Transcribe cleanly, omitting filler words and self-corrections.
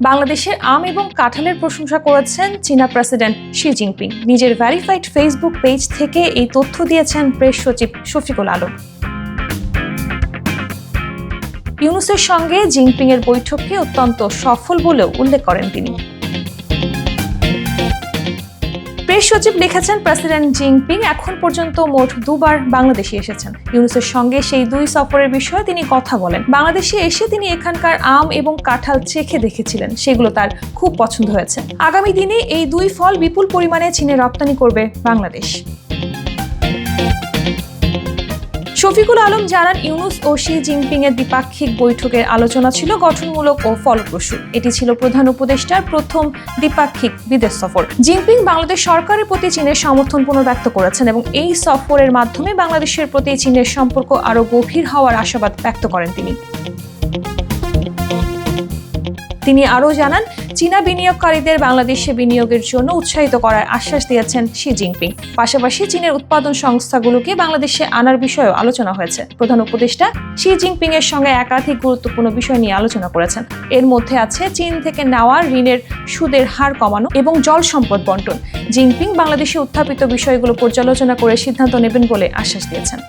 বাংলাদেশের আম এবং কাঁঠালের প্রশংসা করেছেন চীনা প্রেসিডেন্ট শি জিনপিং। নিজের ভেরিফাইড ফেসবুক পেজ থেকে এই তথ্য দিয়েছেন প্রেস সচিব শফিকুল আলম। ইউনূসের সঙ্গে জিনপিং এর বৈঠককে অত্যন্ত সফল বলেও উল্লেখ করেন তিনি। প্রেস সচিব লিখেছেন, প্রেসিডেন্ট জিনপিং এখন পর্যন্ত মোট দুবার বাংলাদেশে এসেছেন। ইউনূসের সঙ্গে সেই দুই সফরের বিষয়ে তিনি কথা বলেন। বাংলাদেশে এসে তিনি এখানকার আম এবং কাঁঠাল চেখে দেখেছিলেন, সেগুলো তার খুব পছন্দ হয়েছে। আগামী দিনে এই দুই ফল বিপুল পরিমাণে চীনে রপ্তানি করবে বাংলাদেশ। শফিকুল আলম জানান, ইউনূস ও শি জিনপিং এর দ্বিপাক্ষিক বৈঠকের আলোচনা ছিল গঠনমূলক ও ফলপ্রসূ। এটি ছিল প্রধান উপদেষ্টার প্রথম দ্বিপাক্ষিক বিদেশ সফর। জিনপিং বাংলাদেশ সরকারের প্রতি চীনের সমর্থন পুনর্ব্যক্ত করেছেন এবং এই সফরের মাধ্যমে বাংলাদেশের প্রতি চীনের সম্পর্ক আরও গভীর হওয়ার আশাবাদ ব্যক্ত করেন তিনি আরও জানান, চীনা বিনিয়োগকারীদের বাংলাদেশে বিনিয়োগের জন্য উৎসাহিত করার আশ্বাস দিয়েছেন শি জিনপিং। পাশাপাশি চীনের উৎপাদন সংস্থাগুলোকে বাংলাদেশে আনার বিষয়েও আলোচনা হয়েছে। প্রধান উপদেষ্টা শি জিনপিং এর সঙ্গে একাধিক গুরুত্বপূর্ণ বিষয় নিয়ে আলোচনা করেছেন। এর মধ্যে আছে চীন থেকে নেওয়া ঋণের সুদের হার কমানো এবং জল সম্পদ বন্টন। জিনপিং বাংলাদেশে উত্থাপিত বিষয়গুলো পর্যালোচনা করে সিদ্ধান্ত নেবেন বলে আশ্বাস দিয়েছেন।